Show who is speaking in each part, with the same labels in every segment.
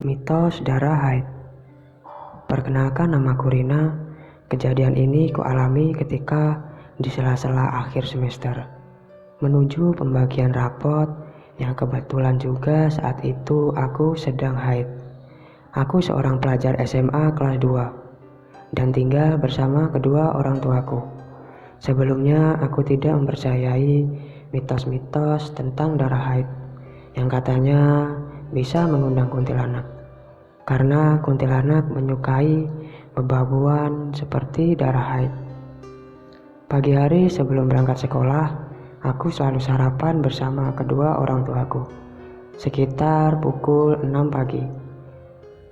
Speaker 1: Mitos darah haid. Perkenalkan, namaku Rina. Kejadian ini kualami ketika di sela-sela akhir semester menuju pembagian rapot yang kebetulan juga saat itu aku sedang haid. Aku seorang pelajar SMA kelas 2 dan tinggal bersama kedua orang tuaku. Sebelumnya aku tidak mempercayai mitos-mitos tentang darah haid yang katanya bisa mengundang kuntilanak, karena kuntilanak menyukai bebabuan seperti darah haid. Pagi hari sebelum berangkat sekolah, aku selalu sarapan bersama kedua orang tuaku sekitar pukul 6 pagi.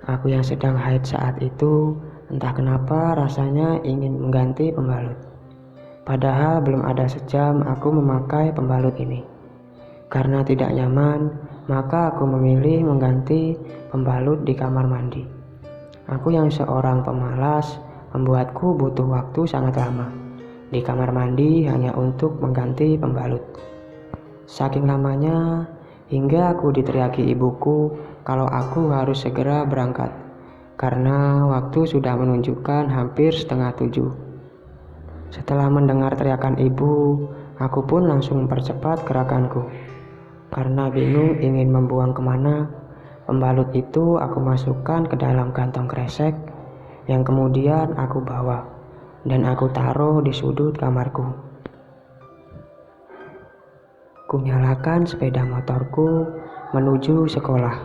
Speaker 1: Aku yang sedang haid saat itu entah kenapa rasanya ingin mengganti pembalut. Padahal belum ada sejam aku memakai pembalut ini. Karena tidak nyaman, maka aku memilih mengganti pembalut di kamar mandi. Aku yang seorang pemalas membuatku butuh waktu sangat lama di kamar mandi hanya untuk mengganti pembalut. Saking lamanya hingga aku diteriaki ibuku kalau aku harus segera berangkat karena waktu sudah menunjukkan hampir setengah 7. Setelah mendengar teriakan ibu, aku pun langsung mempercepat gerakanku. Karena bingung ingin membuang kemana, pembalut itu aku masukkan ke dalam kantong kresek yang kemudian aku bawa dan aku taruh di sudut kamarku. Kunyalakan sepeda motorku menuju sekolah.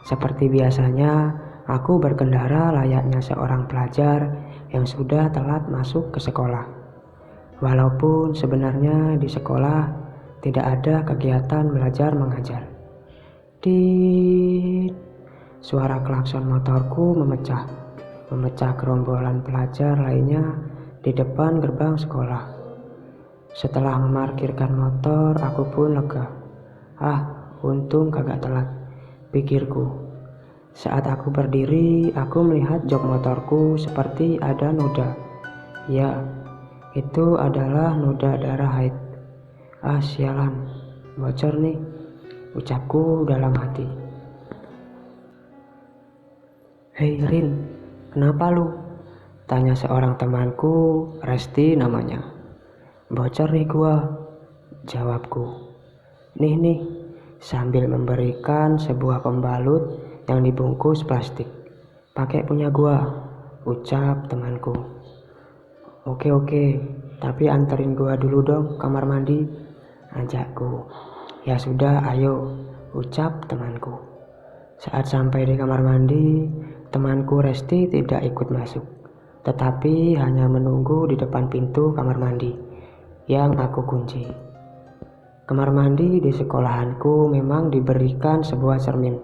Speaker 1: Seperti biasanya, aku berkendara layaknya seorang pelajar yang sudah telat masuk ke sekolah. Walaupun sebenarnya di sekolah tidak ada kegiatan belajar mengajar. Dit, suara klakson motorku memecah gerombolan pelajar lainnya di depan gerbang sekolah. Setelah memarkirkan motor, aku pun lega. Untung kagak telat, pikirku. Saat aku berdiri, aku melihat jok motorku seperti ada noda. Ya, itu adalah noda darah haid. Sialan, bocor nih, ucapku dalam hati. Hei Rin, kenapa lu? Tanya seorang temanku, Resti namanya. Bocor nih gua, jawabku. Nih, sambil memberikan sebuah pembalut yang dibungkus plastik. Pakai punya gua, ucap temanku. Oke, tapi anterin gua dulu dong kamar mandi, ajakku. Ya sudah, ayo, ucap temanku. Saat sampai di kamar mandi, temanku Resti tidak ikut masuk, tetapi hanya menunggu di depan pintu kamar mandi yang aku kunci. Kamar mandi di sekolahanku memang diberikan sebuah cermin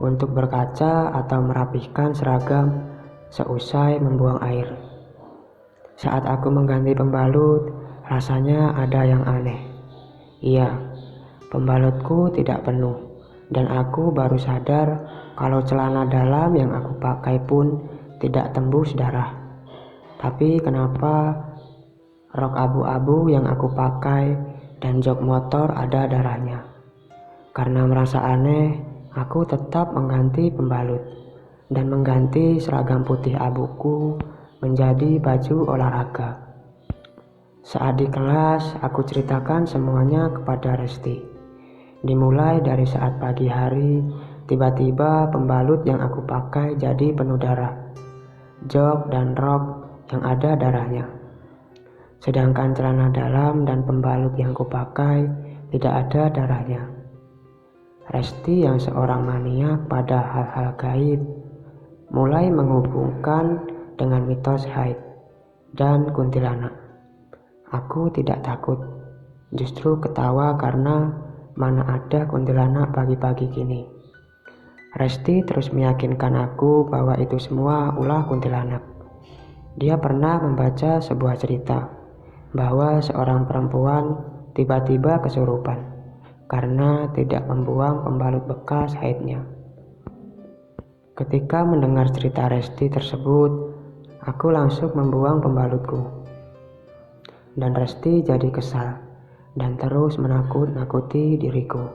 Speaker 1: untuk berkaca atau merapihkan seragam seusai membuang air. Saat aku mengganti pembalut, rasanya ada yang aneh. Iya, pembalutku tidak penuh, dan aku baru sadar kalau celana dalam yang aku pakai pun tidak tembus darah. Tapi kenapa rok abu-abu yang aku pakai dan jok motor ada darahnya? Karena merasa aneh, aku tetap mengganti pembalut dan mengganti seragam putih abuku menjadi baju olahraga. Saat di kelas, aku ceritakan semuanya kepada Resti. Dimulai dari saat pagi hari, tiba-tiba pembalut yang aku pakai jadi penuh darah. Jok dan rok yang ada darahnya. Sedangkan celana dalam dan pembalut yang kupakai tidak ada darahnya. Resti yang seorang maniak pada hal-hal gaib mulai menghubungkan dengan mitos haid dan kuntilanak. Aku tidak takut, justru ketawa karena mana ada kuntilanak pagi-pagi gini. Resti terus meyakinkan aku bahwa itu semua ulah kuntilanak. Dia pernah membaca sebuah cerita bahwa seorang perempuan tiba-tiba kesurupan karena tidak membuang pembalut bekas haidnya. Ketika mendengar cerita Resti tersebut, aku langsung membuang pembalutku. Dan Resti jadi kesal dan terus menakut-nakuti diriku.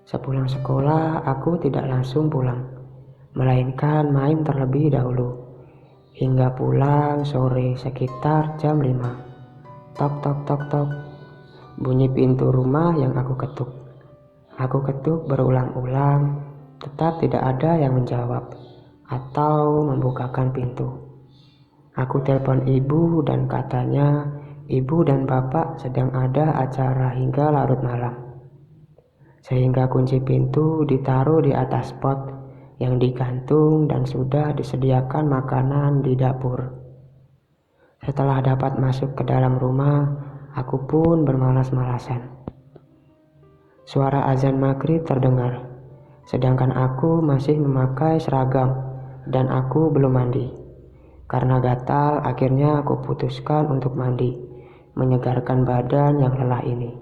Speaker 1: Sepulang sekolah, aku tidak langsung pulang, melainkan main terlebih dahulu. Hingga pulang sore sekitar jam 5. Tok tok tok tok. Bunyi pintu rumah yang aku ketuk. Aku ketuk berulang-ulang, tetap tidak ada yang menjawab atau membukakan pintu. Aku telepon ibu dan katanya ibu dan bapak sedang ada acara hingga larut malam. Sehingga kunci pintu ditaruh di atas pot yang digantung dan sudah disediakan makanan di dapur. Setelah dapat masuk ke dalam rumah, aku pun bermalas-malasan. Suara azan maghrib terdengar, sedangkan aku masih memakai seragam dan aku belum mandi. Karena gatal, akhirnya aku putuskan untuk mandi, menyegarkan badan yang lelah ini.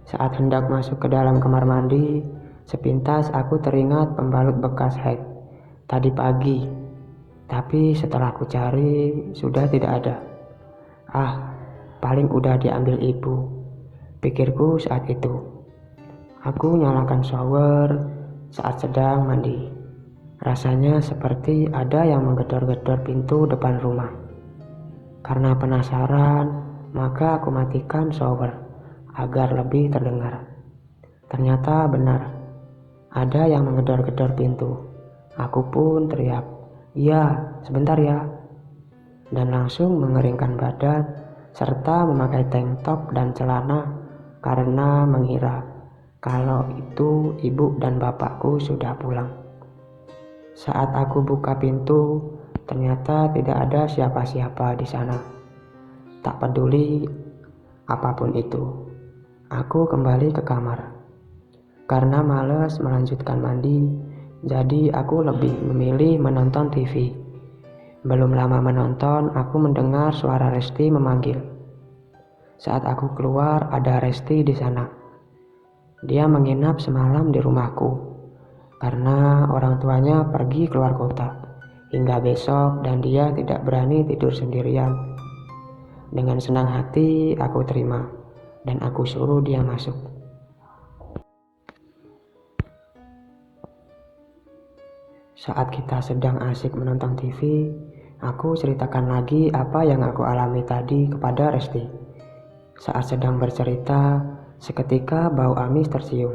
Speaker 1: Saat hendak masuk ke dalam kamar mandi, sepintas aku teringat pembalut bekas haid tadi pagi. Tapi setelah aku cari, sudah tidak ada. Paling udah diambil ibu, pikirku saat itu. Aku nyalakan shower saat sedang mandi. Rasanya seperti ada yang menggedor-gedor pintu depan rumah. Karena penasaran, maka aku matikan shower agar lebih terdengar. Ternyata benar, ada yang menggedor-gedor pintu. Aku pun teriak, "Iya, sebentar ya." Dan langsung mengeringkan badan serta memakai tank top dan celana karena mengira kalau itu ibu dan bapakku sudah pulang. Saat aku buka pintu, ternyata tidak ada siapa-siapa di sana. Tak peduli apapun itu, aku kembali ke kamar. Karena malas melanjutkan mandi, jadi aku lebih memilih menonton TV. Belum lama menonton, aku mendengar suara Resti memanggil. Saat aku keluar, ada Resti di sana. Dia menginap semalam di rumahku, karena orang tuanya pergi keluar kota hingga besok dan dia tidak berani tidur sendirian. Dengan senang hati, aku terima dan aku suruh dia masuk. Saat kita sedang asik menonton TV, aku ceritakan lagi apa yang aku alami tadi kepada Resti. Saat sedang bercerita, seketika bau amis tercium.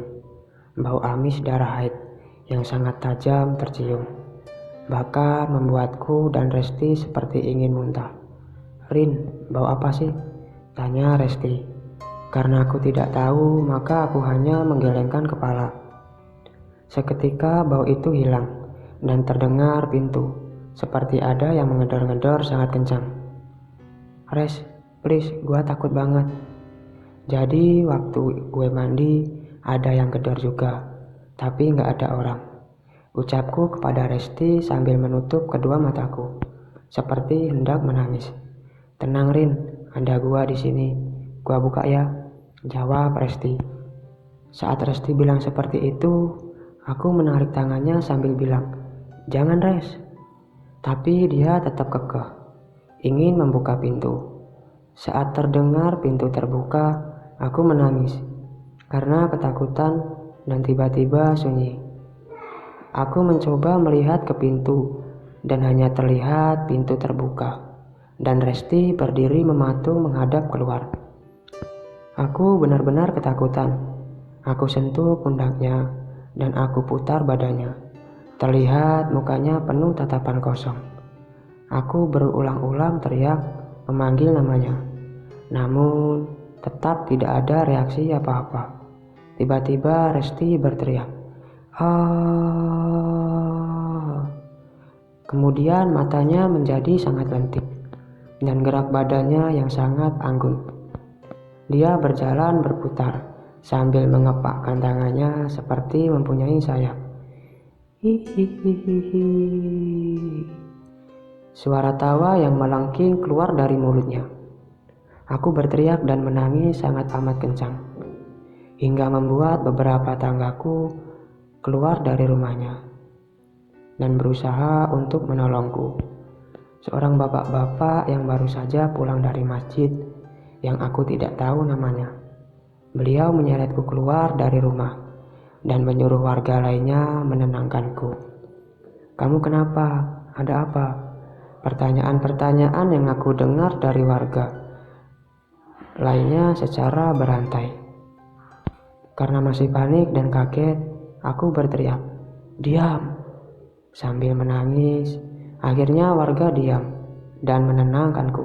Speaker 1: Bau amis darah haid yang sangat tajam tercium. Bahkan membuatku dan Resti seperti ingin muntah. "Rin, bau apa sih?" tanya Resti. Karena aku tidak tahu, maka aku hanya menggelengkan kepala. Seketika bau itu hilang dan terdengar pintu, seperti ada yang mengedor-ngedor sangat kencang. "Res, please, gue takut banget." Jadi waktu gue mandi, ada yang gedor juga, tapi gak ada orang. Ucapku kepada Resti sambil menutup kedua mataku, seperti hendak menangis. "Tenang Rin, ada gua di sini. Gua buka ya," jawab Resti. Saat Resti bilang seperti itu, aku menarik tangannya sambil bilang, "Jangan Res." Tapi dia tetap kekeh, ingin membuka pintu. Saat terdengar pintu terbuka, aku menangis karena ketakutan dan tiba-tiba sunyi. Aku mencoba melihat ke pintu dan hanya terlihat pintu terbuka dan Resti berdiri mematung menghadap keluar. Aku benar-benar ketakutan. Aku sentuh pundaknya dan aku putar badannya. Terlihat mukanya penuh tatapan kosong. Aku berulang-ulang teriak memanggil namanya. Namun tetap tidak ada reaksi apa-apa. Tiba-tiba Resti berteriak, "Ah!" Kemudian matanya menjadi sangat lentik dan gerak badannya yang sangat anggun. Dia berjalan berputar sambil mengepakkan tangannya seperti mempunyai sayap. Hihihihi. Suara tawa yang melengking keluar dari mulutnya. Aku berteriak dan menangis sangat amat kencang, hingga membuat beberapa tanggaku keluar dari rumahnya dan berusaha untuk menolongku. Seorang bapak-bapak yang baru saja pulang dari masjid yang aku tidak tahu namanya. Beliau menyeretku keluar dari rumah dan menyuruh warga lainnya menenangkanku. "Kamu kenapa? Ada apa?" Pertanyaan-pertanyaan yang aku dengar dari warga lainnya secara berantai. Karena masih panik dan kaget, aku berteriak, "Diam!" sambil menangis. Akhirnya warga diam dan menenangkanku.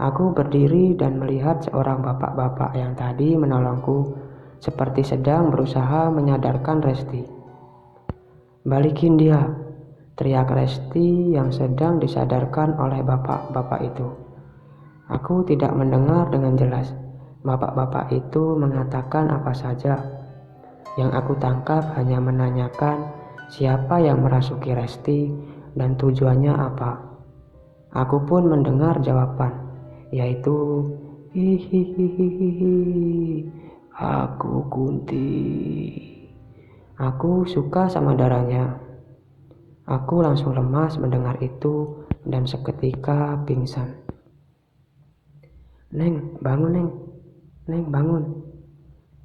Speaker 1: Aku berdiri dan melihat seorang bapak-bapak yang tadi menolongku seperti sedang berusaha menyadarkan Resti. "Balikin dia!" teriak Resti yang sedang disadarkan oleh bapak-bapak itu. Aku tidak mendengar dengan jelas. Bapak-bapak itu mengatakan apa saja. Yang aku tangkap hanya menanyakan siapa yang merasuki Resti dan tujuannya apa. Aku pun mendengar jawaban, yaitu hihihihihi, aku Kunti. Aku suka sama darahnya. Aku langsung lemas mendengar itu dan seketika pingsan. "Neng, bangun Neng. Neng, bangun."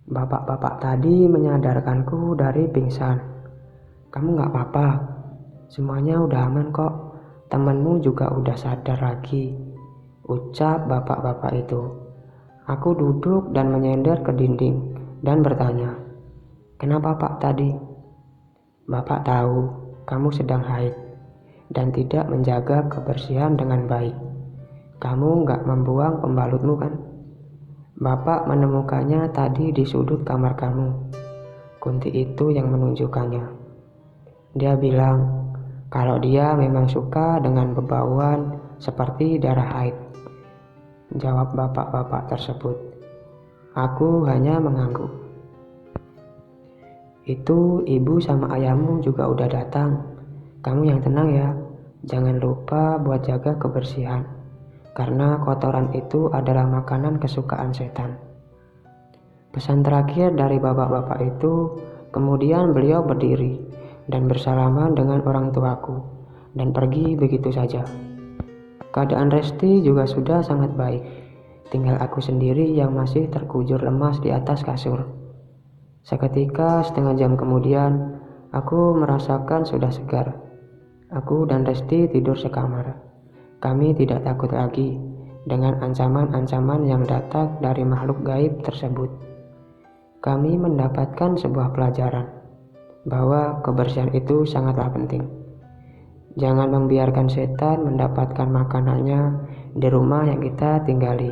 Speaker 1: Bapak-bapak tadi menyadarkanku dari pingsan. "Kamu gak apa-apa? Semuanya udah aman kok. Temanmu juga udah sadar lagi," ucap bapak-bapak itu. Aku duduk dan menyender ke dinding dan bertanya, "Kenapa Pak tadi?" "Bapak tahu kamu sedang haid dan tidak menjaga kebersihan dengan baik. Kamu gak membuang pembalutmu kan? Bapak menemukannya tadi di sudut kamar kamu." Kunti itu yang menunjukkannya. "Dia bilang kalau dia memang suka dengan bebauan seperti darah haid," jawab bapak-bapak tersebut. Aku hanya mengangguk. "Itu ibu sama ayahmu juga udah datang. Kamu yang tenang ya. Jangan lupa buat jaga kebersihan, karena kotoran itu adalah makanan kesukaan setan." Pesan terakhir dari bapak-bapak itu. Kemudian beliau berdiri dan bersalaman dengan orang tuaku dan pergi begitu saja. Keadaan Resti juga sudah sangat baik. Tinggal aku sendiri yang masih terkujur lemas di atas kasur. Seketika setengah jam kemudian, aku merasakan sudah segar. Aku dan Resti tidur sekamar. Kami tidak takut lagi dengan ancaman-ancaman yang datang dari makhluk gaib tersebut. Kami mendapatkan sebuah pelajaran bahwa kebersihan itu sangatlah penting. Jangan membiarkan setan mendapatkan makanannya di rumah yang kita tinggali.